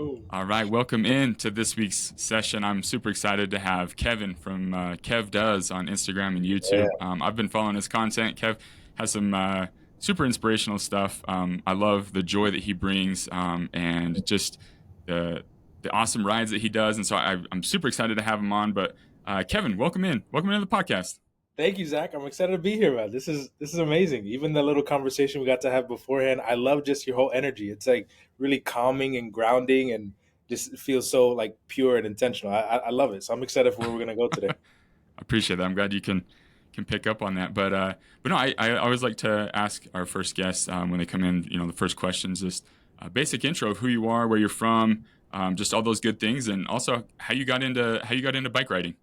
All right, welcome in to this week's session. I'm super excited to have Kevin from KevDoes on Instagram and Yeah. YouTube. I've been following his content. Kev has some super inspirational stuff. I love the joy that he brings and just the the awesome rides that he does. And so I'm super excited to have him on. But Kevin, welcome in. Welcome into the podcast. Thank you, Zach. I'm excited to be here, man. This is amazing. Even the little conversation we got to have beforehand, I love just your whole energy. It's like really calming and grounding, and just feels so like pure and intentional. I love it. So I'm excited for where we're gonna go today. I appreciate that. I'm glad you can pick up on that. But no, I always like to ask our first guests when they come in. The first questions just a basic intro of who you are, where you're from, just all those good things, and also how you got into bike riding.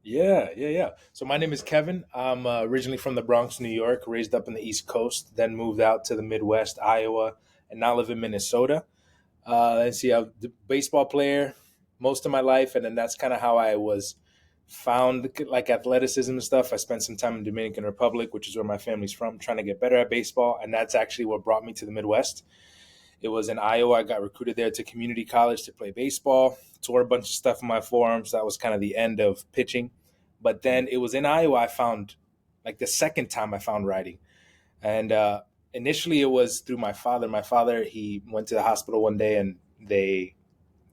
Yeah. So my name is Kevin. I'm originally from the Bronx, New York, raised up in the East Coast, then moved out to the Midwest, Iowa, and now live in Minnesota. And see, I'm a baseball player most of my life, and then that's kind of how I was found, like athleticism and stuff. I spent some time in Dominican Republic, which is where my family's from, trying to get better at baseball, and that's actually what brought me to the Midwest. It was in Iowa. I got recruited there to community college to play baseball. Tore a bunch of stuff in my forearms. That was kind of the end of pitching. But then it was in Iowa I found, like the second time I found riding. And initially it was through my father. My father, he went to the hospital one day and they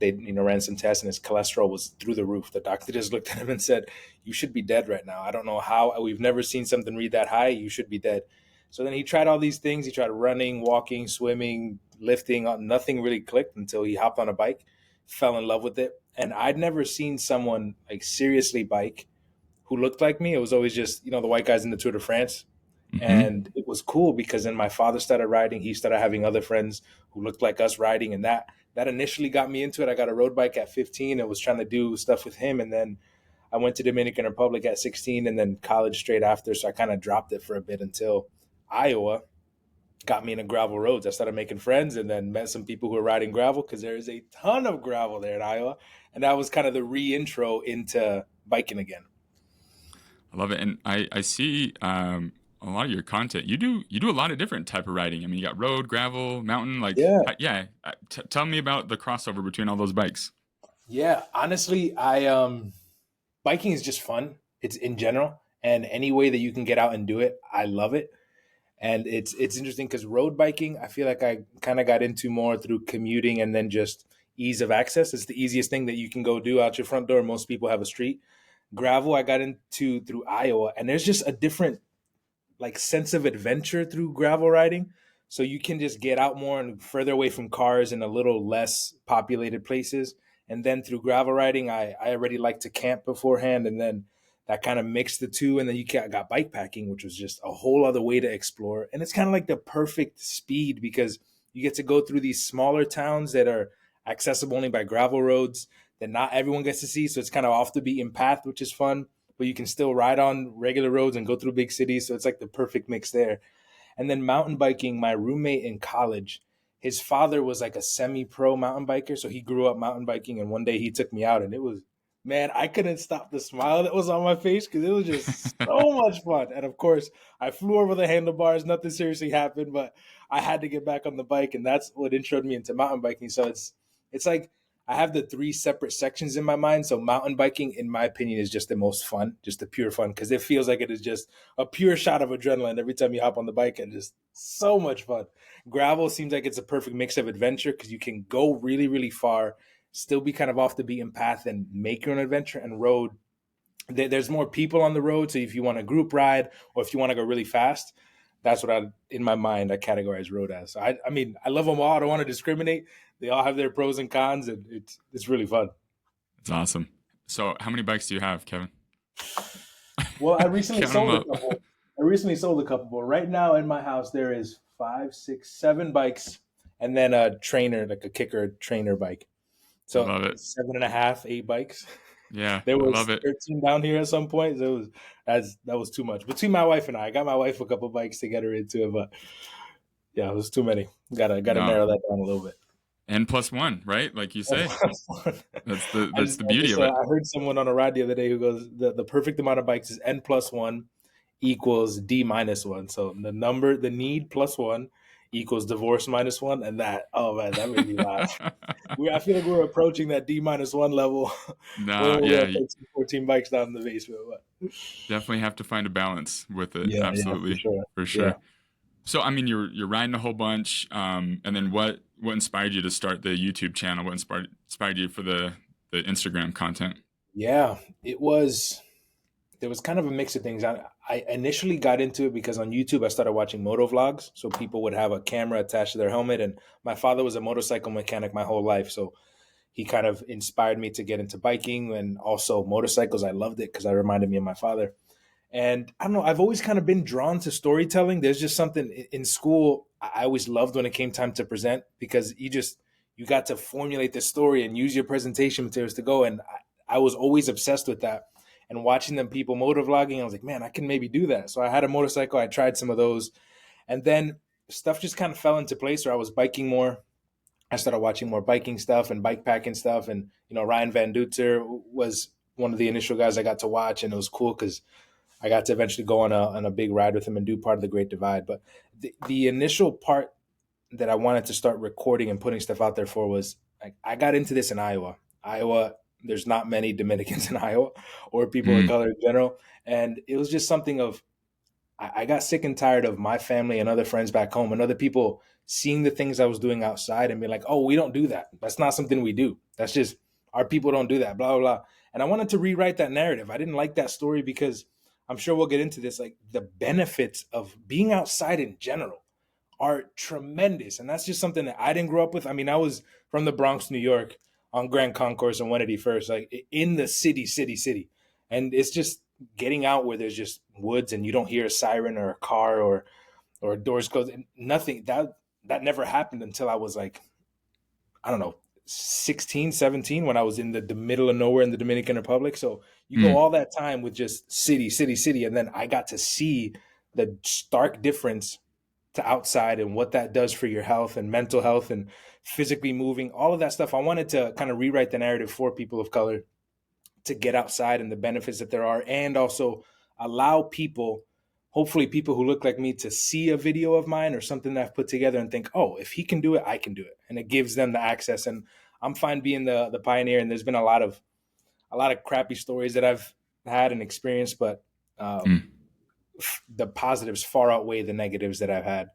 ran some tests and his cholesterol was through the roof. The doctor just looked at him and said, "You should be dead right now. I don't know how. We've never seen something read that high. You should be dead." So then he tried all these things. He tried running, walking, swimming, lifting. Nothing really clicked until he hopped on a bike, fell in love with it. And I'd never seen someone like seriously bike who looked like me. It was always just, the white guys in the Tour de France. Hmm. And it was cool because then my father started riding. He started having other friends who looked like us riding. And that initially got me into it. I got a road bike at 15 and was trying to do stuff with him. And then I went to Dominican Republic at 16 and then college straight after. So I kind of dropped it for a bit until Iowa got me into gravel roads. I started making friends and then met some people who were riding gravel because there is a ton of gravel there in Iowa. And that was kind of the re-intro into biking again. I love it, and I see a lot of your content. You do a lot of different type of riding. I mean, you got road, gravel, mountain. Like, Yeah. yeah. Tell me about the crossover between all those bikes. Yeah. Honestly, I biking is just fun. It's in general. And any way that you can get out and do it, I love it. And it's interesting because road biking, I feel like I kind of got into more through commuting and then just ease of access. It's the easiest thing that you can go do out your front door. Most people have a street. Gravel, I got into through Iowa, and there's just a different like sense of adventure through gravel riding. So you can just get out more and further away from cars in a little less populated places. And then through gravel riding, I already like to camp beforehand, and then that kind of mixed the two. And then got bike packing, which was just a whole other way to explore. And it's kind of like the perfect speed because you get to go through these smaller towns that are accessible only by gravel roads that not everyone gets to see. So it's kind of off the beaten path, which is fun, but you can still ride on regular roads and go through big cities. So it's like the perfect mix there. And then mountain biking, my roommate in college, his father was like a semi-pro mountain biker. So he grew up mountain biking. And one day he took me out and it was, man, I couldn't stop the smile that was on my face because it was just so much fun. And of course, I flew over the handlebars. Nothing seriously happened, but I had to get back on the bike. And that's what introed me into mountain biking. So it's like I have the three separate sections in my mind. So mountain biking, in my opinion, is just the most fun, just the pure fun, because it feels like it is just a pure shot of adrenaline every time you hop on the bike, and just so much fun. Gravel seems like it's a perfect mix of adventure because you can go really, really far, still be kind of off the beaten path, and make your own adventure. And road, there's more people on the road, so if you want a group ride or if you want to go really fast, that's what in my mind, I categorize road as. So I mean, I love them all. I don't want to discriminate. They all have their pros and cons, and it's really fun. It's awesome. So, how many bikes do you have, Kevin? Well, I recently Count them sold a up. couple. I recently sold a couple, but right now in my house there is five, six, seven bikes, and then a trainer, like a kicker trainer bike. I So love it. seven and a half, eight bikes. Yeah, There I love was it. 13 down here at some point. So that was too much. Between my wife and I got my wife a couple bikes to get her into it, but yeah, it was too many. Gotta No, narrow that down a little bit. N plus one, right? Like you And say. That's the I beauty just of it. I heard someone on a ride the other day who goes the perfect amount of bikes is n plus one equals d minus one. So the need plus one equals divorce minus one, and that, oh man, that made me laugh. I feel like we're approaching that D-1 level Nah, when we're yeah, gonna take some 14 bikes down in the basement. But definitely have to find a balance with it. yeah, for Absolutely, sure. for Yeah. sure. So, I mean, you're riding a whole bunch, and then what inspired you to start the YouTube channel? What inspired you for the Instagram content? Yeah, it was there was kind of a mix of things. I initially got into it because on YouTube I started watching moto vlogs. So people would have a camera attached to their helmet, and my father was a motorcycle mechanic my whole life. So he kind of inspired me to get into biking and also motorcycles. I loved it because I reminded me of my father. And I don't know, I've always kind of been drawn to storytelling. There's just something in school I always loved when it came time to present because you got to formulate the story and use your presentation materials to go. And I was always obsessed with that. And watching them people motovlogging, I was like, man, I can maybe do that. So I had a motorcycle. I tried some of those, and then stuff just kind of fell into place where I was biking more. I started watching more biking stuff and bike packing stuff. And, Ryan Van Duzer was one of the initial guys I got to watch. And it was cool because I got to eventually go on a big ride with him and do part of the Great Divide. But the initial part that I wanted to start recording and putting stuff out there for was like, I got into this in Iowa. Iowa, there's not many Dominicans in Iowa or people of Mm, color in general. And it was just something of, I got sick and tired of my family and other friends back home and other people seeing the things I was doing outside and being like, oh, we don't do that. That's not something we do. That's just our people don't do that, blah, blah, blah. And I wanted to rewrite that narrative. I didn't like that story because I'm sure we'll get into this. Like the benefits of being outside in general are tremendous. And that's just something that I didn't grow up with. I mean, I was from the Bronx, New York on Grand Concourse and 181st, like in the city. And it's just getting out where there's just woods and you don't hear a siren or a car or doors closed. Nothing that never happened until I was like, I don't know, 16, 17, when I was in the middle of nowhere in the Dominican Republic. So you go mm, all that time with just city. And then I got to see the stark difference to outside and what that does for your health and mental health and physically moving, all of that stuff. I wanted to kind of rewrite the narrative for people of color to get outside and the benefits that there are, and also allow people, hopefully people who look like me, to see a video of mine or something that I've put together and think, oh, if he can do it, I can do it. And it gives them the access. And I'm fine being the pioneer. And there's been a lot of crappy stories that I've had and experienced, but mm. the positives far outweigh the negatives that I've had.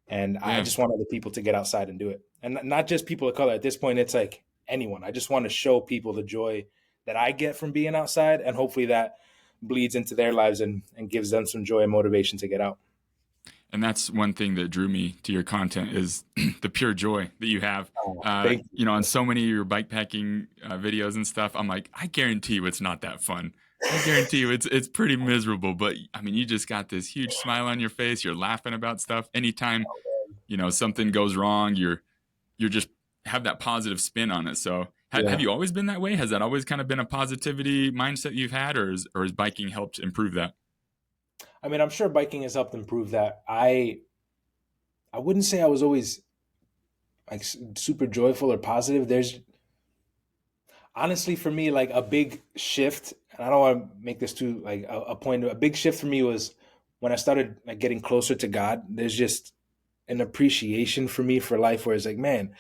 And I Yeah. just want other people to get outside and do it. And not just people of color. At this point, it's like anyone. I just want to show people the joy that I get from being outside. And hopefully that bleeds into their lives and gives them some joy and motivation to get out. And that's one thing that drew me to your content is the pure joy that you have. Oh, thank On you. so many of your bike packing videos and stuff, I'm like, I guarantee you it's not that fun. I guarantee you it's pretty miserable. But I mean, you just got this huge smile on your face. You're laughing about stuff. Anytime something goes wrong, you're just have that positive spin on it. So have Yeah. you always been that way? Has that always kind of been a positivity mindset you've had, or has biking helped improve that? I mean, I'm sure biking has helped improve that. I wouldn't say I was always like super joyful or positive. There's honestly for me like a big shift, and I don't want to make this too like a point. A big shift for me was when I started like getting closer to God. There's just an appreciation for me for life where it's like, man,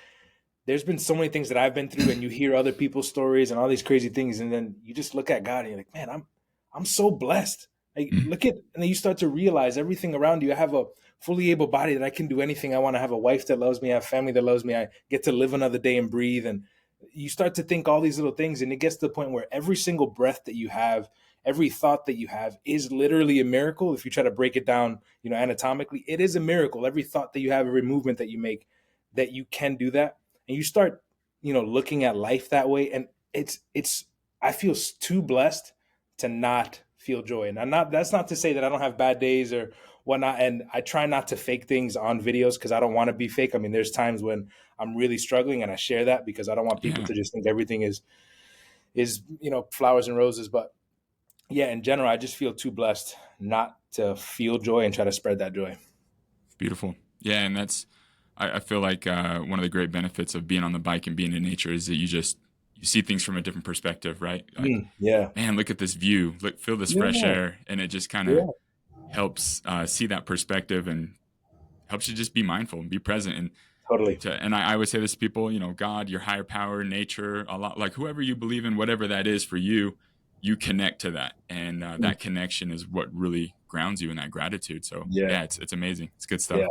there's been so many things that I've been through, and you hear other people's stories and all these crazy things, and then you just look at God and you're like, man, I'm so blessed. Like Mm, look at, and then you start to realize everything around you. I have a fully able body that I can do anything I want. To have a wife that loves me. I have family that loves me. I get to live another day and breathe. And you start to think all these little things, and it gets to the point where every single breath that you have, every thought that you have, is literally a miracle. If you try to break it down, anatomically, it is a miracle. Every thought that you have, every movement that you make, that you can do that, and you start, looking at life that way, and it's. I feel too blessed to not feel joy. And I'm not. That's not to say that I don't have bad days or whatnot. And I try not to fake things on videos because I don't want to be fake. I mean, there's times when I'm really struggling, and I share that because I don't want people yeah. to just think everything is flowers and roses. But yeah, in general, I just feel too blessed not to feel joy and try to spread that joy. Beautiful. Yeah, and I feel like one of the great benefits of being on the bike and being in nature is that you see things from a different perspective, right? Like, Yeah. man, look at this view, look, feel this fresh Yeah. air, and it just kind of Yeah. helps see that perspective and helps you just be mindful and be present. And Totally. And I always say this to people, God, your higher power, nature, a lot, like whoever you believe in, whatever that is for you, you connect to that. And Mm. that connection is what really grounds you in that gratitude. So Yeah. yeah, it's amazing. It's good Yeah. stuff.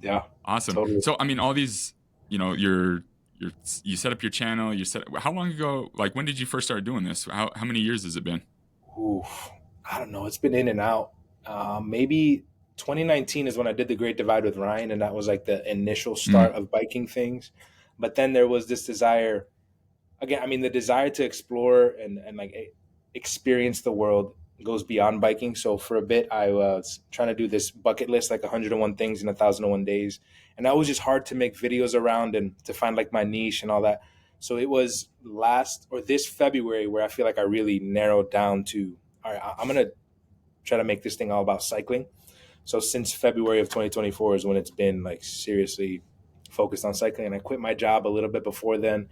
Yeah. Awesome. Totally. So, I mean, all these, you set up your channel, how long ago, like when did you first start doing this? How many years has it been? Oof. I don't know. It's been in and out. Maybe 2019 is when I did the Great Divide with Ryan, and that was like the initial start Mm, of biking things. But then there was this desire again. I mean, the desire to explore and like experience the world goes beyond biking. So for a bit, I was trying to do this bucket list, like 101 things in 1,001 days, and that was just hard to make videos around and to find like my niche and all that. So it was last or this February where I feel like I really narrowed down to, all right, I'm gonna try to make this thing all about cycling. So since February of 2024 is when it's been like seriously focused on cycling, and I quit my job a little bit before then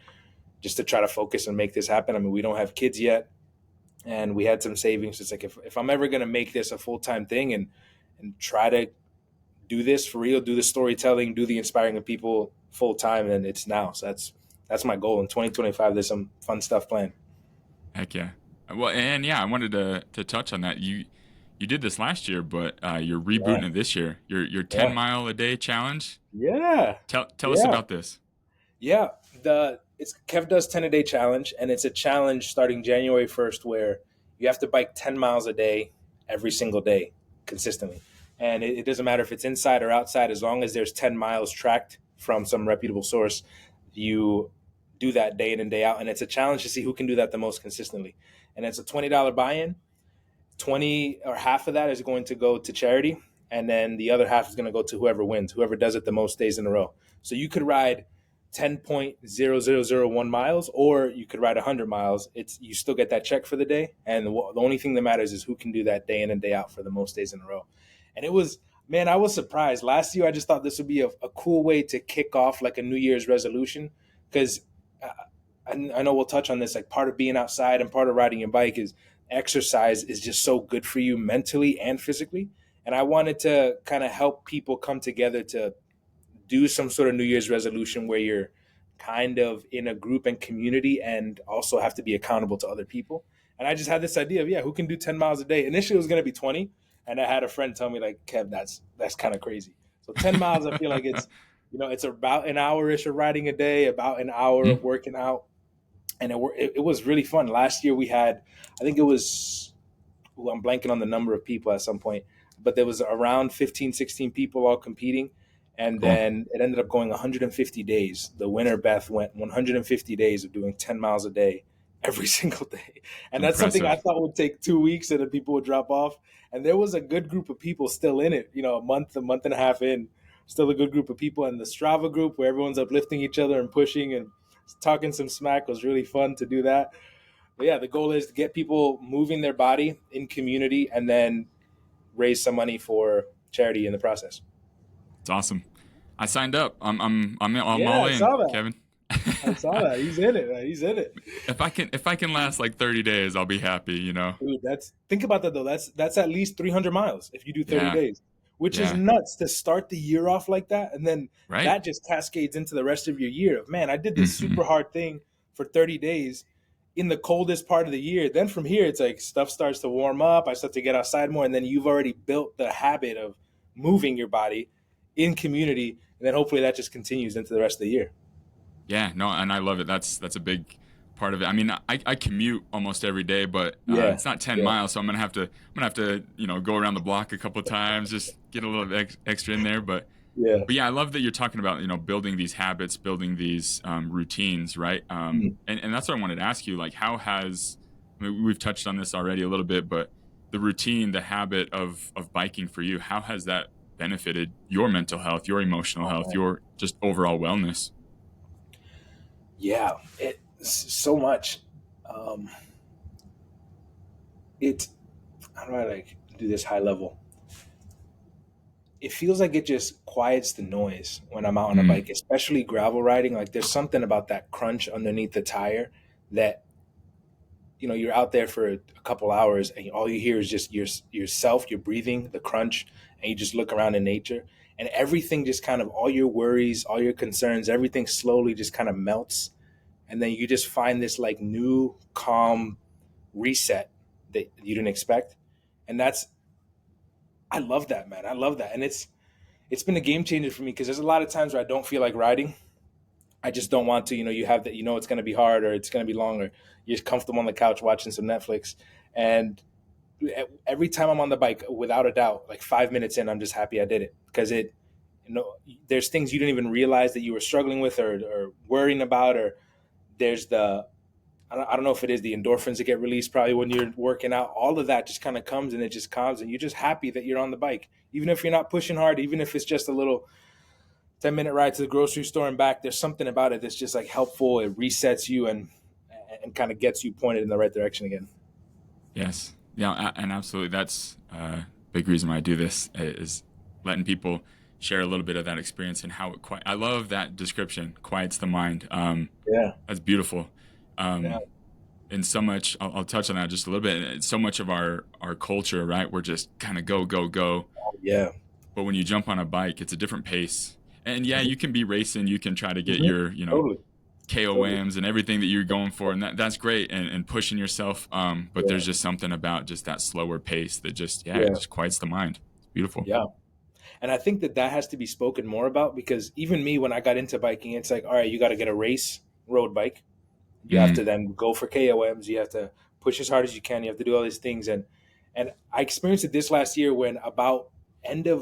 just to try to focus and make this happen. I mean, we don't have kids yet, and we had some savings. It's like if I'm ever going to make this a full time thing and try to do this for real, do the storytelling, do the inspiring of people full time, then it's now. So that's my goal in 2025. There's some fun stuff planned. heck yeah. Well, and yeah, I wanted to touch on that. You did this last year, but you're Yeah, rebooting it this year. Your yeah, 10-mile a day challenge. yeah, Tell us yeah. about this. Yeah, the it's KevDoes 10 a day challenge, and it's a challenge starting January 1st where you have to bike 10 miles a day every single day consistently, and it doesn't matter if it's inside or outside as long as there's 10 miles tracked from some reputable source. You do that day in and day out, and it's a challenge to see who can do that the most consistently. And it's a $20 buy-in. 20 or half of that is going to go to charity, and then the other half is going to go to whoever wins, whoever does it the most days in a row. So you could ride 10.0001 miles, or you could ride 100 miles. It's you still get that check for the day, and the only thing that matters is who can do that day in and day out for the most days in a row. And it was, man, I was surprised last year. I just thought this would be a cool way to kick off like a New Year's resolution, because I know we'll touch on this. Like part of being outside and part of riding your bike is exercise is just so good for you mentally and physically. And I wanted to kind of help people come together to do some sort of New Year's resolution where you're kind of in a group and community and also have to be accountable to other people. And I just had this idea of, yeah, who can do 10 miles a day? Initially, it was going to be 20. And I had a friend tell me, like, Kev, that's kind of crazy. So 10 miles, I feel like it's about an hour-ish of riding a day, about an hour of Mhm. working out, and it was really fun. Last year we had, I think it was, ooh, I'm blanking on the number of people at some point, but there was around 15, 16 people all competing. And Cool. then it ended up going 150 days. The winner, Beth, went 150 days of doing 10 miles a day every single day. And that's something I Impressive. thought would take 2 weeks and then people would drop off. And there was a good group of people still in it, a month and a half in, still a good group of people. And the Strava group where everyone's uplifting each other and pushing and talking some smack was really fun to do that. But yeah, the goal is to get people moving their body in community and then raise some money for charity in the process. It's awesome. I signed up. I'm Yeah, all I in, saw that. Kevin. I saw that. He's in it, man. He's in it. If I can last like 30 days, I'll be happy. Dude, that's think about that though. That's at least 300 miles if you do 30 Yeah. days, which is Yeah. nuts to start the year off like that. And then Right? that just cascades into the rest of your year of, man, I did this Hmm. super hard thing for 30 days in the coldest part of the year. Then from here, it's like stuff starts to warm up. I start to get outside more. And then you've already built the habit of moving your body in community. And then hopefully that just continues into the rest of the year. Yeah, no, and I love it. That's a big part of it. I mean, I commute almost every day, but Yeah. it's not 10 Yeah. miles, so I'm gonna have to go around the block a couple times, just get a little extra in there. Yeah. But yeah, I love that you're talking about building these habits, building these routines, right? Mm. And that's what I wanted to ask you. Like, how has I mean, we've touched on this already a little bit, but the routine, the habit of biking for you, how has that benefited your mental health, your emotional Oh, health, man. your just overall wellness? Yeah. So much. Um, it how do I like do this high level? It feels like it just quiets the noise when I'm out on a Mm, bike, especially gravel riding. Like there's something about that crunch underneath the tire that you're out there for a couple hours and all you hear is just yourself, your breathing, the crunch, and you just look around in nature. and everything just kind of, all your worries, all your concerns, everything slowly just kind of melts, and then you just find this like new calm reset that you didn't expect. And that's, I love that, man. I love that. And it's been a game changer for me, because there's a lot of times where I don't feel like riding. I just don't want to. You have that. It's going to be hard, or it's going to be long, or you're just comfortable on the couch watching some Netflix. And every time I'm on the bike, without a doubt, like 5 minutes in, I'm just happy I did it, because there's things you didn't even realize that you were struggling with, or worrying about, or there's I don't know if it is the endorphins that get released probably when you're working out. All of that just kind of comes, and it just comes, and you're just happy that you're on the bike, even if you're not pushing hard, even if it's just a little 10-minute ride to the grocery store and back. There's something about it that's just like helpful. It resets you and kind of gets you pointed in the right direction again. Yes. Yeah, and absolutely. That's a big reason why I do this, is letting people share a little bit of that experience and how I love that description, quiets the mind. Yeah. That's beautiful. Yeah. And so much, I'll touch on that just a little bit. So much of our culture, right? We're just kind of go, go, go. Yeah. But when you jump on a bike, it's a different pace. And yeah, you can be racing, you can try to get your, Totally. KOMs and everything that you're going for, and that's great, and pushing yourself. But there's just something about just that slower pace that just it just quiets the mind. It's beautiful. Yeah. And I think that has to be spoken more about, because even me, when I got into biking, it's like, all right, you got to get a race road bike. You have to then go for KOMs. You have to push as hard as you can. You have to do all these things. And I experienced it this last year, when about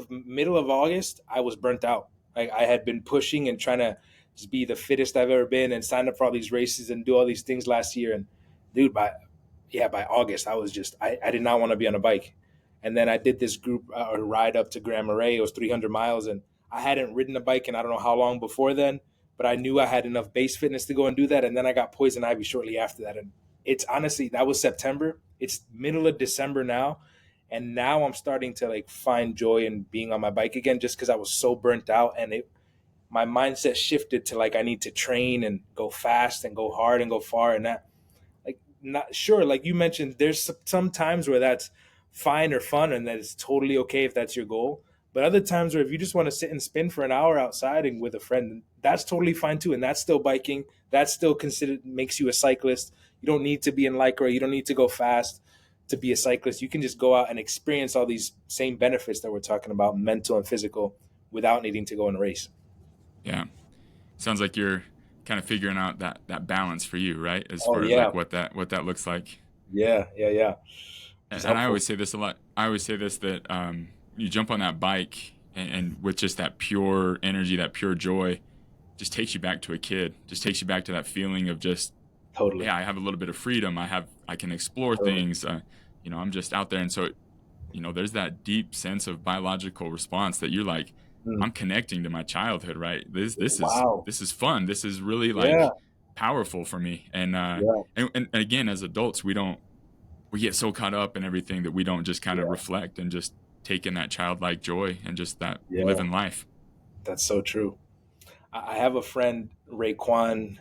middle of August, I was burnt out. Like, I had been pushing and trying to just be the fittest I've ever been, and sign up for all ththese races and do all these things last year. And dude, by August, I was just, I did not want to be on a bike. And then I did this group ride up to Grand Marais. It was 300 miles, and I hadn't ridden a bike in I don't know how long before then, but I knew I had enough base fitness to go and do that. And then I got poison ivy shortly after that. And it's honestly, that was September. It's middle of December now. And now I'm starting to like find joy in being on my bike again, just because I was so burnt out, and my mindset shifted to like, I need to train and go fast and go hard and go far. And that, like, not sure, like you mentioned, there's some times where that's fine or fun, and that it's totally okay if that's your goal. But other times where if you just want to sit and spin for an hour outside and with a friend, that's totally fine too. And that's still biking. That's still considered, makes you a cyclist. You don't need to be in Lycra. You don't need to go fast to be a cyclist. You can just go out and experience all these same benefits that we're talking about, mental and physical, without needing to go in a race. Yeah. Sounds like you're kind of figuring out that balance for you, right? As far as like what that looks like. Yeah. And I always say this a lot. I always say this, that you jump on that bike, and with just that pure energy, that pure joy, just takes you back to a kid. Just takes you back to that feeling of just, totally. Yeah, I have a little bit of freedom. I can explore things. I'm just out there, and so, there's that deep sense of biological response that you're like, I'm connecting to my childhood, right? This is fun. This is really like powerful for me. And again, as adults, we get so caught up in everything that we don't just kind of reflect and just take in that childlike joy and just that living life. That's so true. I have a friend, Raekwon,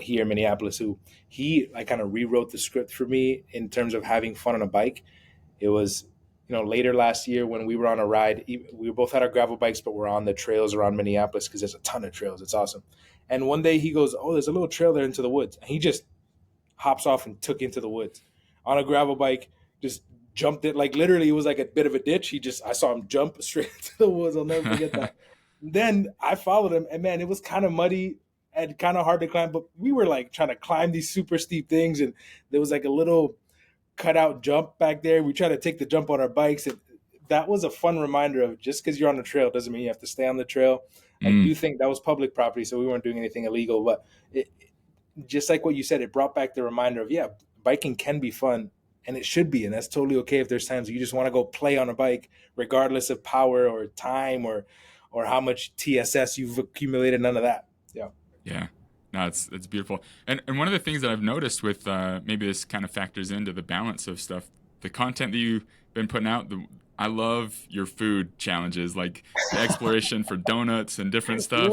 here in Minneapolis, who he like kind of rewrote the script for me in terms of having fun on a bike. It was, later last year when we were on a ride, we both had our gravel bikes, but we're on the trails around Minneapolis, because there's a ton of trails. It's awesome. And one day he goes, "Oh, there's a little trail there into the woods." And he just hops off and took into the woods on a gravel bike, just jumped it. Like literally, it was like a bit of a ditch. I saw him jump straight into the woods. I'll never forget that. Then I followed him, and man, it was kind of muddy and kind of hard to climb, but we were like trying to climb these super steep things, and there was like a little cutout jump back there. We tried to take the jump on our bikes, and that was a fun reminder of, just because you're on the trail doesn't mean you have to stay on the trail. I do think that was public property, so we weren't doing anything illegal, but just like what you said, it brought back the reminder of, biking can be fun, and it should be, and that's totally okay if there's times you just want to go play on a bike, regardless of power or time or how much TSS you've accumulated. None of that. Yeah. No, it's beautiful. And one of the things that I've noticed with, maybe this kind of factors into the balance of stuff, the content that you've been putting out, I love your food challenges, like the exploration for donuts and different stuff.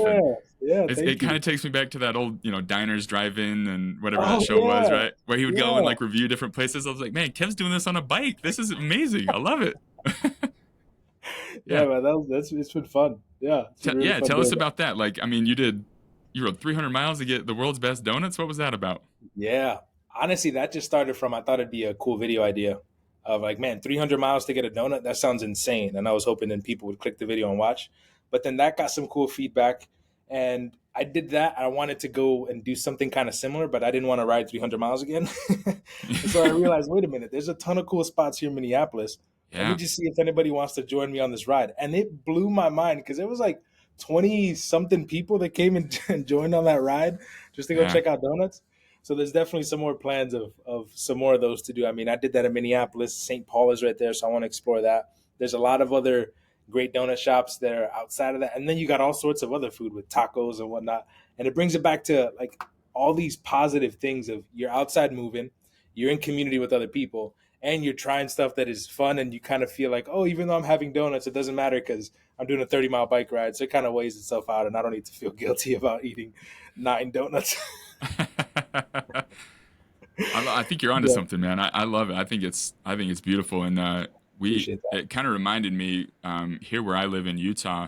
It kind of takes me back to that old, Diners, Drive-In, and whatever that show was, right? Where he would go and like review different places. I was like, man, Kev's doing this on a bike. This is amazing. I love it. Yeah, Yeah. man, that's it's been fun. Yeah, it's been really Yeah, fun tell us doing that. about that. Like, I mean, you rode 300 miles to get the world's best donuts. What was that about? Yeah. Honestly, that just started from I thought it'd be a cool video idea of like, man, 300 miles to get a donut. That sounds insane. And I was hoping then people would click the video and watch. But then that got some cool feedback. And I did that. I wanted to go and do something kind of similar, but I didn't want to ride 300 miles again. And so I realized, wait a minute, there's a ton of cool spots here in Minneapolis. Let me Yeah, just see if anybody wants to join me on this ride. And it blew my mind because it was like 20 something people that came and joined on that ride just to go yeah, check out donuts. So there's definitely some more plans of some more of those to do. I mean, I did that in Minneapolis. St. Paul is right there, so I want to explore that. There's a lot of other great donut shops there outside of that, and then you got all sorts of other food with tacos and whatnot. And it brings it back to like all these positive things of you're outside moving, you're in community with other people, and you're trying stuff that is fun, and you kind of feel like, oh, even though I'm having donuts, it doesn't matter because I'm doing a 30-mile bike ride, so it kind of weighs itself out, and I don't need to feel guilty about eating 9 donuts. yeah. I think you're onto Yeah, something, man. I love it. I think it's beautiful, and appreciate that. it kind of reminded me here where I live in Utah.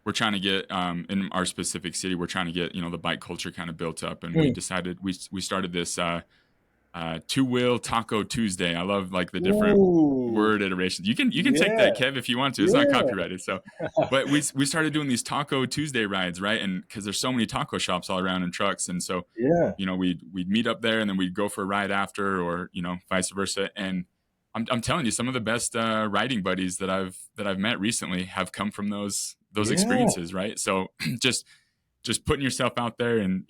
We're trying to get in our specific city. We're trying to get the bike culture kind of built up, and we Mm. decided we started this two wheel Taco Tuesday. I love like the different Ooh, word iterations. You can take yeah, that, Kev, if you want to. It's not yeah, copyrighted. So, but we started doing these Taco Tuesday rides, right? And because there's so many taco shops all around and trucks, and so yeah, we'd meet up there, and then we'd go for a ride after, or vice versa. And I'm telling you, some of the best riding buddies that I've met recently have come from those yeah. experiences, right? So just putting yourself out there, and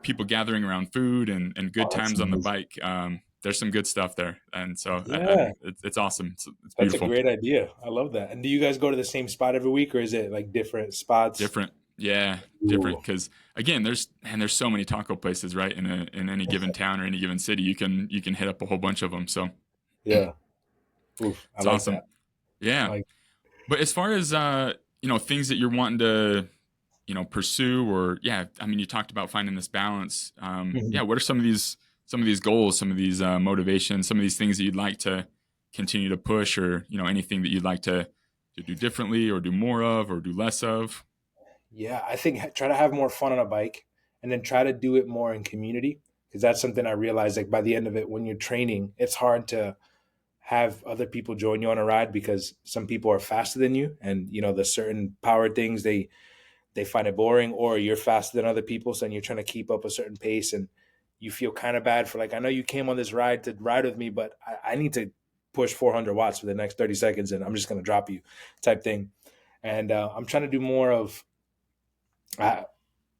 people gathering around food and good Oh, that's times on the amazing. bike. There's some good stuff there, and so Yeah, it's awesome. It's that's a beautiful, great idea. I love that. And do you guys go to the same spot every week, or is it like different spots? different, yeah, different. Ooh, Because again, there's so many taco places, right? In any given town or any given city, you can hit up a whole bunch of them. So yeah. Oof, I it's like awesome. that. I Yeah, like. but as far as things that you're wanting to pursue, or yeah, I mean, you talked about finding this balance. Yeah, Mhm. what are some of these goals, some of these motivations, some of these things that you'd like to continue to push, or anything that you'd like to do differently, or do more of, or do less of? Yeah, I think try to have more fun on a bike, and then try to do it more in community because that's something I realized. Like by the end of it, when you're training, it's hard to have other people join you on a ride because some people are faster than you, and the certain power things they find it boring, or you're faster than other people, so then you're trying to keep up a certain pace, and you feel kind of bad for like, I know you came on this ride to ride with me, but I need to push 400 watts for the next 30 seconds, and I'm just going to drop you, type thing. And I'm trying to do more of uh,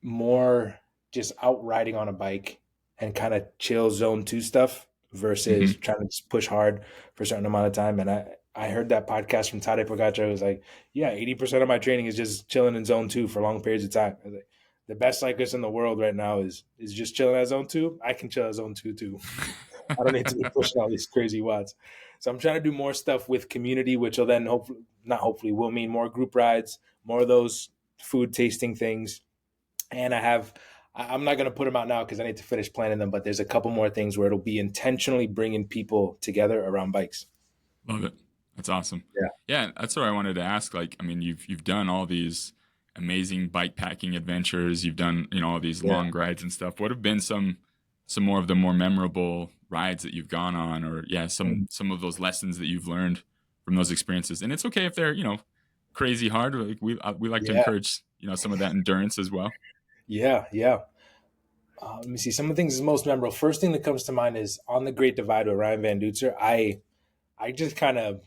more just out riding on a bike and kind of chill zone two stuff versus Hmm. trying to just push hard for a certain amount of time. And I heard that podcast from Tade Pogacar. It was like, yeah, 80% of my training is just chilling in zone two for long periods of time. I was like, the best cyclist in the world right now is just chilling at zone two. I can chill at zone two too. I don't need to be pushing all these crazy watts. So I'm trying to do more stuff with community, which will then hopefully, not hopefully, will mean more group rides, more of those food tasting things. And I'm not going to put them out now because I need to finish planning them, but there's a couple more things where it'll be intentionally bringing people together around bikes. Love it. That's awesome. Yeah. Yeah, that's what I wanted to ask. Like, I mean, you've done all these amazing bike packing adventures. You've done all these Yeah. long rides and stuff. What have been some more of the more memorable rides that you've gone on, or yeah, some of those lessons that you've learned from those experiences? And it's okay if they're crazy hard. Like we like to Yeah. encourage some of that endurance as well. Yeah. Yeah. Let me see. Some of the things is most memorable. First thing that comes to mind is on the Great Divide with Ryan Van Duzer. I just kind of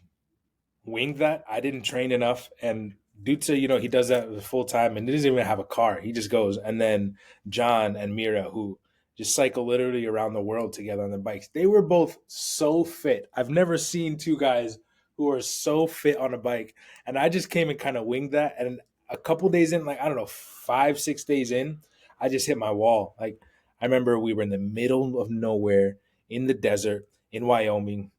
winged that. I didn't train enough. And Dutra, he does that full time and he doesn't even have a car. He just goes. And then John and Mira, who just cycle literally around the world together on the bikes. They were both so fit. I've never seen two guys who are so fit on a bike. And I just came and kind of winged that. And a couple days in, like, I don't know, 5, 6 days in, I just hit my wall. Like, I remember we were in the middle of nowhere in the desert in Wyoming,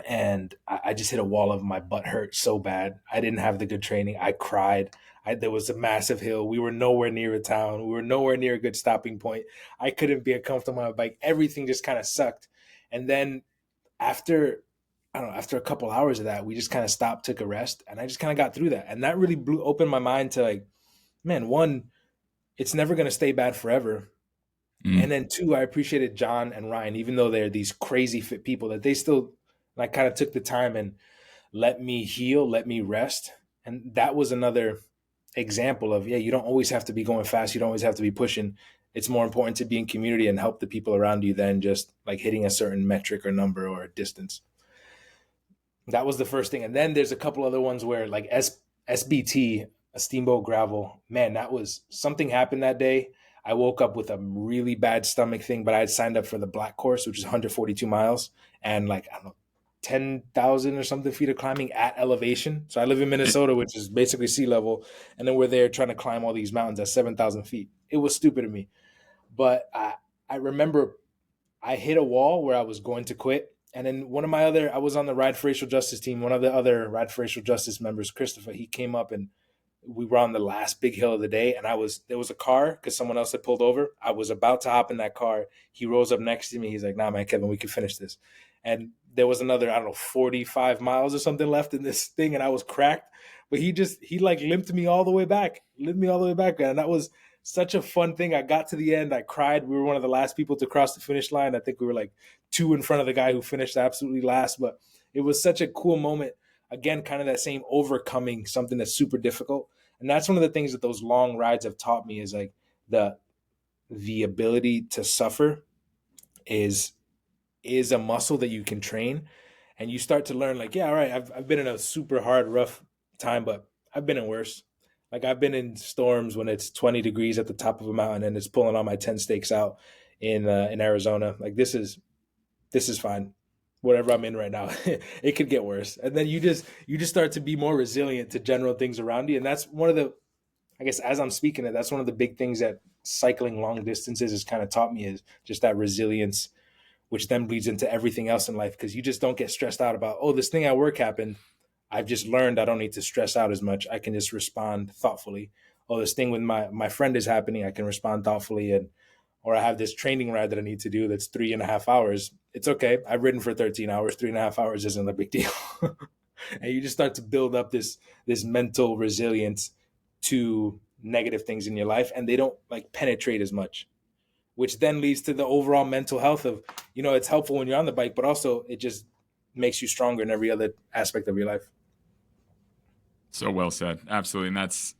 and I just hit a wall of my butt hurt so bad. I didn't have the good training. I cried. There was a massive hill. We were nowhere near a town. We were nowhere near a good stopping point. I couldn't be comfortable on my bike. Everything just kind of sucked. And then after I don't know, after a couple hours of that, we just kind of stopped, took a rest, and I just kind of got through that. And that really opened my mind to like, man, one, it's never going to stay bad forever. And Mm. then two, I appreciated John and Ryan, even though they're these crazy fit people, that they still like kind of took the time and let me heal, let me rest. And that was another example of, yeah, you don't always have to be going fast. You don't always have to be pushing. It's more important to be in community and help the people around you than just like hitting a certain metric or number or distance. That was the first thing. And then there's a couple other ones where like SBT, a steamboat gravel, man, that was something happened that day. I woke up with a really bad stomach thing, but I had signed up for the black course, which is 142 miles and like, I don't know, 10,000 or something feet of climbing at elevation. So I live in It, Minnesota, which is basically sea level. And then we're there trying to climb all these mountains at 7,000 feet. It was stupid of me. But I remember I hit a wall where I was going to quit. And then I was on the Ride for Racial Justice team. One of the other Ride for Racial Justice members, Christopher, he came up and we were on the last big hill of the day. And there was a car because someone else had pulled over. I was about to hop in that car. He rolls up next to me. He's like, nah, man, Kevin, we can finish this. And there was another, I don't know, 45 miles or something left in this thing. And I was cracked. But he like limped me all the way back, And that was such a fun thing. I got to the end. I cried. We were one of the last people to cross the finish line. I think we were like two in front of the guy who finished absolutely last. But it was such a cool moment. Again, kind of that same overcoming something that's super difficult. And that's one of the things that those long rides have taught me is like the ability to suffer is a muscle that you can train. And you start to learn like, yeah, all right, I've been in a super hard, rough time, but I've been in worse. Like I've been in storms when it's 20 degrees at the top of a mountain and it's pulling all my 10 stakes out in Arizona. Like this is fine. Whatever I'm in right now, it could get worse. And then you just start to be more resilient to general things around you. And that's one of the, I guess as I'm speaking it, that's one of the big things that cycling long distances has kind of taught me is just that resilience, which then bleeds into everything else in life because you just don't get stressed out about, oh, this thing at work happened. I've just learned I don't need to stress out as much. I can just respond thoughtfully. Oh, this thing with my friend is happening. I can respond thoughtfully. And or I have this training ride that I need to do that's 3.5 hours. It's okay. I've ridden for 13 hours. 3.5 hours isn't a big deal. And you just start to build up this mental resilience to negative things in your life, and they don't like penetrate as much, which then leads to the overall mental health of, it's helpful when you're on the bike, but also it just makes you stronger in every other aspect of your life. so well said. Absolutely. And that's,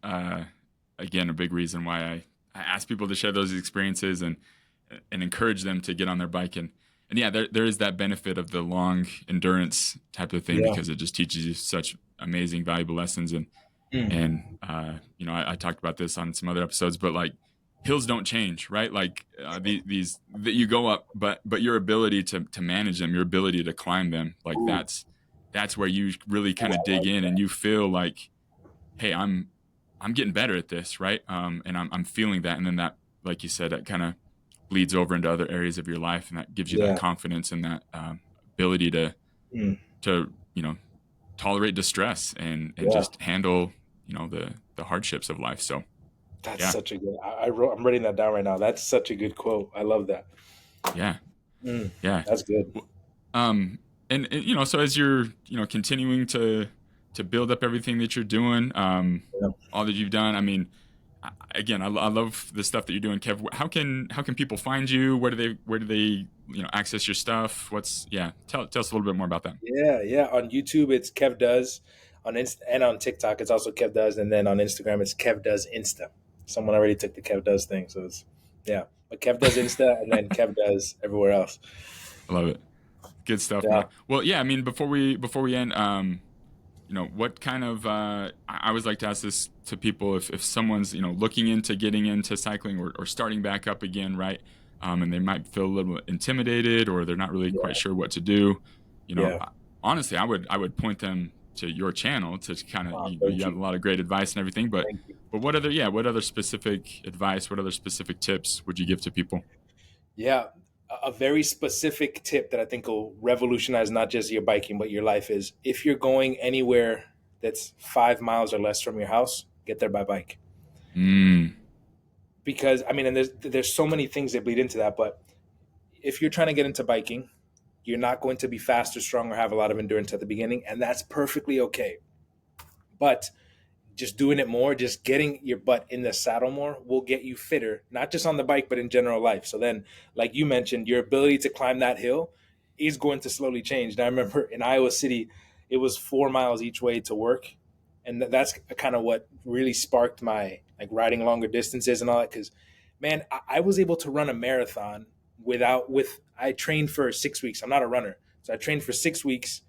again, a big reason why I ask people to share those experiences and encourage them to get on their bike. And yeah, there is that benefit of the long endurance type of thing Yeah. because it just teaches you such amazing, valuable lessons. Mm. I talked about this on some other episodes, but like hills don't change, right? Like these that you go up, but your ability to manage them, your ability to climb them, like Ooh. that's where you really kind of dig in and you feel like, hey, I'm getting better at this, right? And I'm feeling that, and then that, like you said, that kind of bleeds over into other areas of your life, and that gives you that Yeah. confidence and that ability Mm. to tolerate distress and Yeah. just handle the hardships of life. So That's yeah, such a good. I'm writing that down right now. That's such a good quote. I love that. yeah, Mm. yeah. That's good. Um, and so as you're continuing to build up everything that you're doing, Yeah. all that you've done. I mean, again, I love the stuff that you're doing, Kev. How can people find you? Where do they access your stuff? What's yeah? Tell us a little bit more about that. Yeah, yeah. On YouTube, it's KevDoes. And on TikTok, it's also KevDoes. And then on Instagram, it's KevDoes Insta. Someone already took the KevDoes thing, so it's yeah. But KevDoes Insta, and then KevDoes everywhere else. I love it. Good stuff, Yeah. man. Well, yeah. I mean, before we end, what kind of I always like to ask this to people if someone's looking into getting into cycling or starting back up again, right? And they might feel a little intimidated or they're not really quite Yeah. sure what to do. Yeah. Honestly, I would point them to your channel to kind of Thank you have you. a lot of great advice and everything. But Thank you. what other specific advice, what other specific tips would you give to people? Yeah. A very specific tip that I think will revolutionize not just your biking, but your life is if you're going anywhere that's 5 miles or less from your house, get there by bike. Mm, Because I mean, and there's so many things that bleed into that, but if you're trying to get into biking, You're not going to be fast or strong or have a lot of endurance at the beginning, and that's perfectly okay. But just doing it more, just getting your butt in the saddle more will get you fitter, not just on the bike, but in general life. So then, like you mentioned, your ability to climb that hill is going to slowly change. And I remember in Iowa City, it was 4 miles each way to work. And that's kind of what really sparked my like riding longer distances and all that. Cause man, I was able to run a marathon I trained for 6 weeks. I'm not a runner. So I trained for 6 weeks.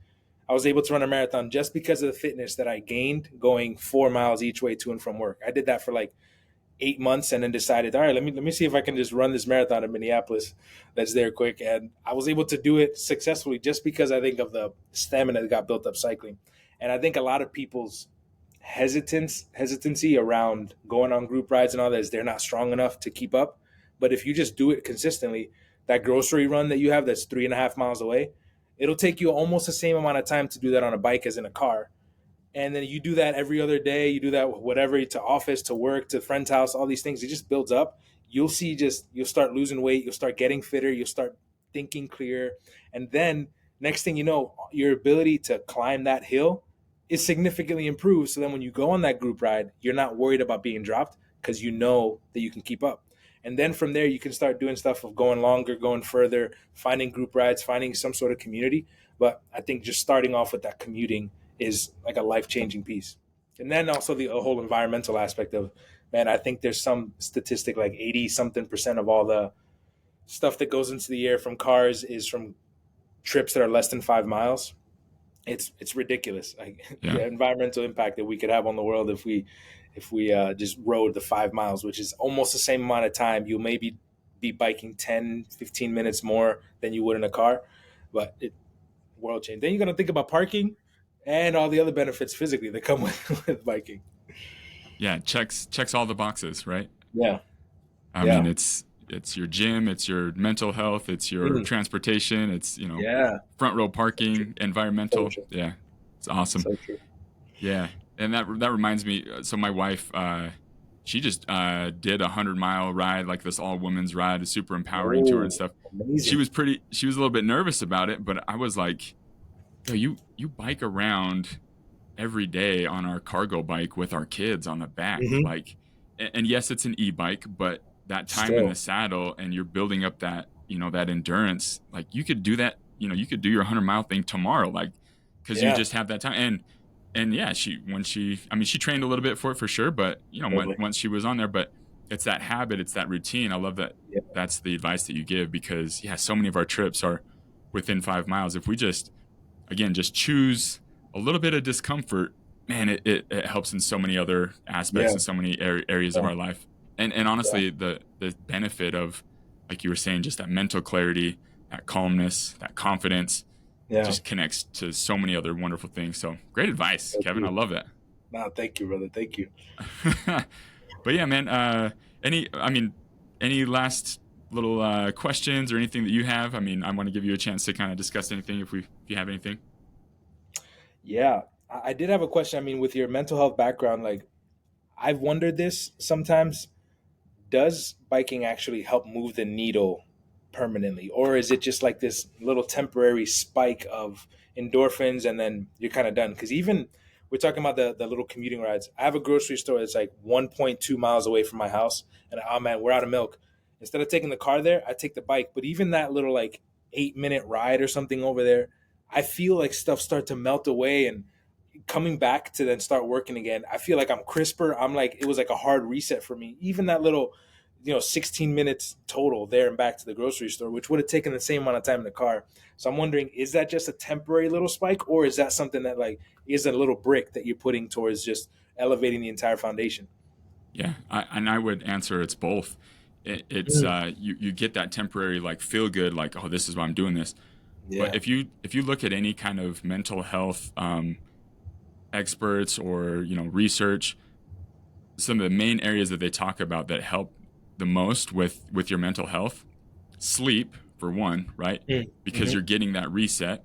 I was able to run a marathon just because of the fitness that I gained going 4 miles each way to and from work. I did that for like 8 months and then decided, all right, let me see if I can just run this marathon in Minneapolis that's there quick. And I was able to do it successfully just because I think of the stamina that got built up cycling. And I think a lot of people's hesitancy around going on group rides and all that is they're not strong enough to keep up. But if you just do it consistently, that grocery run that you have that's 3.5 miles away, it'll take you almost the same amount of time to do that on a bike as in a car. And then you do that every other day. You do that whatever, to office, to work, to friend's house, all these things. It just builds up. You'll start losing weight. You'll start getting fitter. You'll start thinking clear. And then next thing you know, your ability to climb that hill is significantly improved. So then when you go on that group ride, you're not worried about being dropped because you know that you can keep up. And then from there, you can start doing stuff of going longer, going further, finding group rides, finding some sort of community. But I think just starting off with that commuting is like a life-changing piece. And then also the whole environmental aspect of, man, I think there's some statistic like 80 something percent of all the stuff that goes into the air from cars is from trips that are less than 5 miles. It's ridiculous. Like Yeah. the environmental impact that we could have on the world if we just rode the 5 miles, which is almost the same amount of time. You'll maybe be biking 10-15 minutes more than you would in a car, but it world change. Then you're gonna think about parking and all the other benefits physically that come with biking. Yeah. Checks all the boxes, right? Yeah, I mean, yeah, it's your gym, it's your mental health, it's your mm, transportation, it's yeah. front row So true. parking, So environmental. true. Yeah, it's awesome. So true. Yeah, and that reminds me. So my wife, she just did a 100-mile ride, like this all women's ride. It's super empowering to her and Oh, stuff. She amazing. was pretty. She was a little bit nervous about it, but I was like, yo, you bike around every day on our cargo bike with our kids on the back, Hmm. like, and yes, it's an e-bike, but that time in the Still, saddle and you're building up that that endurance, like you could do that. You could do your 100-mile thing tomorrow, like, because you yeah, just have that time. And yeah, I mean, she trained a little bit for it for sure, but totally. once she was on there, but it's that habit, it's that routine. I love that. Yeah, That's the advice that you give, because yeah, so many of our trips are within 5 miles. If we just choose a little bit of discomfort, man, it helps in so many other aspects yeah, and so many areas of yeah, our life. And yeah, honestly, the benefit of, like you were saying, just that mental clarity, that calmness, that confidence, yeah. just connects to so many other wonderful things. So great advice, So Kevin. I true. love that. No, thank you, brother. Thank you. But yeah, man. I mean, any last little questions or anything that you have? I mean, I want to give you a chance to kind of discuss anything if you have anything. Yeah, I did have a question. I mean, with your mental health background, like I've wondered this sometimes. Does biking actually help move the needle permanently, or is it just like this little temporary spike of endorphins and then you're kind of done? Because even we're talking about the little commuting rides. I have a grocery store that's like 1.2 miles away from my house, and oh man, we're out of milk. Instead of taking the car there, I take the bike. But even that little like 8 minute ride or something over there, I feel like stuff start to melt away, and coming back to then start working again, I feel like I'm crisper. I'm like, it was like a hard reset for me. Even that little, 16 minutes total there and back to the grocery store, which would have taken the same amount of time in the car. So I'm wondering, is that just a temporary little spike, or is that something that like is a little brick that you're putting towards just elevating the entire foundation? Yeah, and I would answer it's both. It's Mm. you get that temporary like feel good, like, oh, this is why I'm doing this. But Yeah. if you look at any kind of mental health experts or research, some of the main areas that they talk about that help the most with your mental health: sleep for one, right? Mm. Because Hmm. you're getting that reset.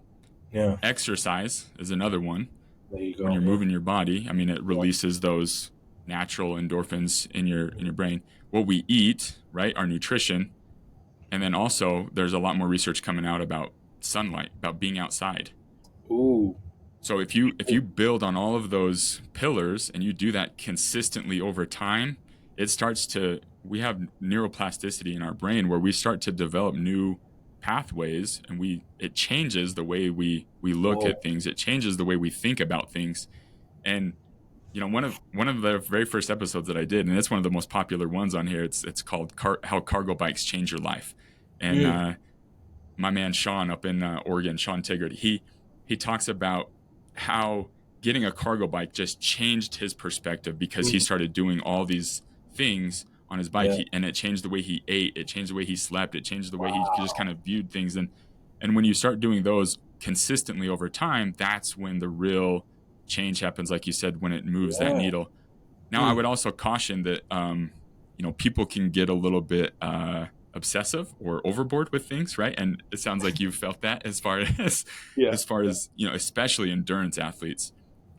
Yeah. Exercise is another one. There you When go. you're Yeah. moving your body, I mean, it Yeah. releases those natural endorphins in your brain. What we eat, right? Our nutrition. And then also there's a lot more research coming out about sunlight, about being outside. Ooh. So if you build on all of those pillars and you do that consistently over time, it starts to we have neuroplasticity in our brain where we start to develop new pathways, and we it changes the way we look Whoa. at things. It changes the way we think about things. And one of the very first episodes that I did, and it's one of the most popular ones on here. It's called How Cargo Bikes Change Your Life. And Mm. my man Sean up in Oregon, Sean Tigard, he talks about how getting a cargo bike just changed his perspective because he Mm. started doing all these things on his bike, Yeah. and it changed the way he ate, it changed the way he slept, it changed the way he just Wow. kind of viewed things. And when you start doing those consistently over time, that's when the real change happens, like you said, when it moves that Yeah. needle. Now, I Mm. would also caution that people can get a little bit obsessive or overboard with things, right? And it sounds like you've felt that as far as Yeah. Yeah. especially endurance athletes.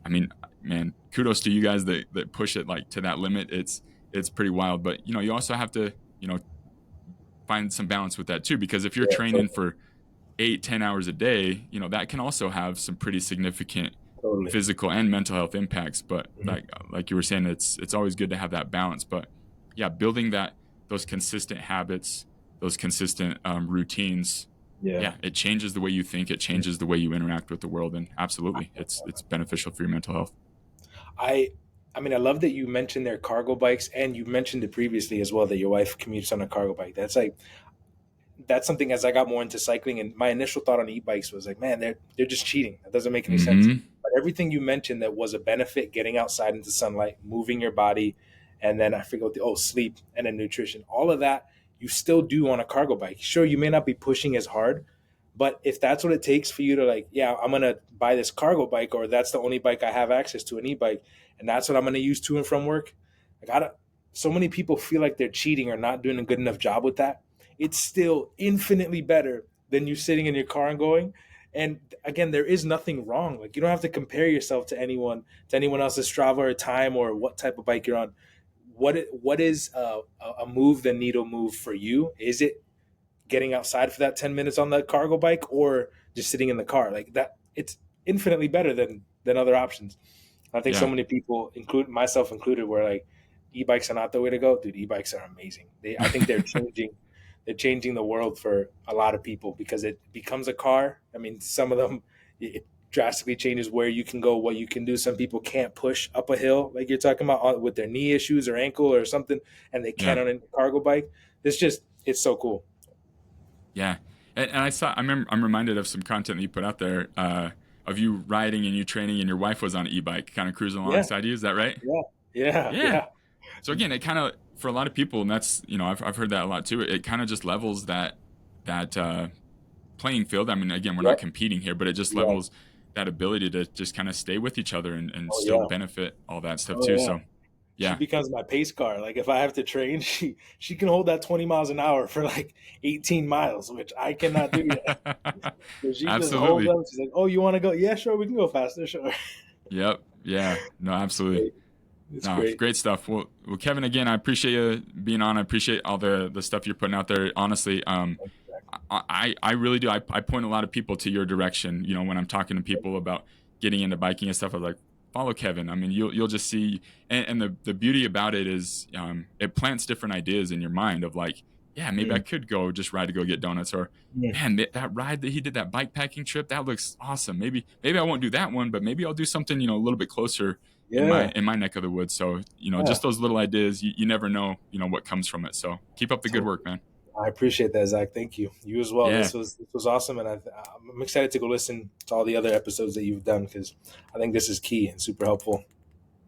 I mean, man, kudos to you guys that push it like to that limit. It's pretty wild, but you also have to find some balance with that too, because if you're Yeah. training for 8-10 hours a day, that can also have some pretty significant Totally. physical and mental health impacts. But Mhm. like you were saying, it's always good to have that balance. But yeah, building those consistent habits, those consistent routines, Yeah. yeah, it changes the way you think, it Mm. changes the way you interact with the world, and absolutely, it's beneficial for your mental health. I I mean, I love that you mentioned their cargo bikes, and you mentioned it previously as well that your wife commutes on a cargo bike. That's something, as I got more into cycling, and my initial thought on e-bikes was like, man, they're just cheating. That doesn't make any sense. Mm-hmm. But everything you mentioned that was a benefit, getting outside into sunlight, moving your body, and then I forget what sleep and then nutrition, all of that you still do on a cargo bike. Sure, you may not be pushing as hard, but if that's what it takes for you to like, yeah, I'm gonna buy this cargo bike, or that's the only bike I have access to, an e-bike, and that's what I'm gonna use to and from work. Like I don't, so many people feel like they're cheating or not doing a good enough job with that. It's still infinitely better than you sitting in your car and going. And again, there is nothing wrong. Like you don't have to compare yourself to anyone else's Strava or time or what type of bike you're on. What is a move the needle move for you? Is it getting outside for that 10 minutes on the cargo bike or just sitting in the car? Like that, it's infinitely better than other options. I think so Yeah. many people, include myself included, were like, e-bikes are not the way to go. Dude, e-bikes are amazing. I think they're changing the world for a lot of people because it becomes a car. I mean, some of them, it drastically changes where you can go, what you can do. Some people can't push up a hill like you're talking about with their knee issues or ankle or something, and they can Yeah. on a cargo bike. It's so cool. Yeah. And I'm reminded of some content that you put out there, of you riding and you training, and your wife was on an e-bike kind of cruising Yeah, alongside you. Is that right? yeah, yeah, Yeah. yeah. So again, it kind of, for a lot of people, and that's, I've heard that a lot too. It kind of just levels that playing field. I mean, again, we're not Yep, competing here, but it just yeah. levels that ability to just kind of stay with each other and Oh still yeah, benefit all that stuff oh too. yeah. So She yeah. becomes my pace car. Like if I have to train, she can hold that 20 miles an hour for like 18 miles, which I cannot do yet. So she just holds Absolutely. up. She's like, "Oh, you want to go? Yeah, sure, we can go faster. Sure." Yep. Yeah. No, It's absolutely. great. It's No, great. great stuff. Well, Kevin, again, I appreciate you being on. I appreciate all the stuff you're putting out there. Honestly, I really do. I point a lot of people to your direction. When I'm talking to people about getting into biking and stuff, I'm like, follow Kevin. I mean, you'll just see, and the beauty about it is, it plants different ideas in your mind of like, yeah, maybe I Mm, could go just ride to go get donuts, or mm. man, that ride that he did, that bike packing trip, that looks awesome. Maybe I won't do that one, but maybe I'll do something a little bit closer in my Yeah, in my neck of the woods. So yeah. just those little ideas, you never know what comes from it. So keep up the good Totally. work, man. I appreciate that, Zach. Thank you. You as well. Yeah. This was awesome, and I'm excited to go listen to all the other episodes that you've done because I think this is key and super helpful.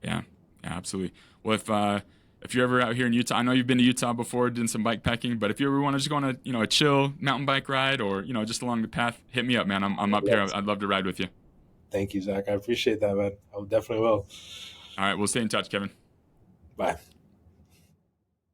Yeah, yeah, absolutely. Well, if you're ever out here in Utah, I know you've been to Utah before, doing some bike packing. But if you ever want to just go on a chill mountain bike ride, or just along the path, hit me up, man. I'm up here. Yes. I'd love to ride with you. Thank you, Zach. I appreciate that, man. I definitely will. All right, we'll stay in touch, Kevin. Bye.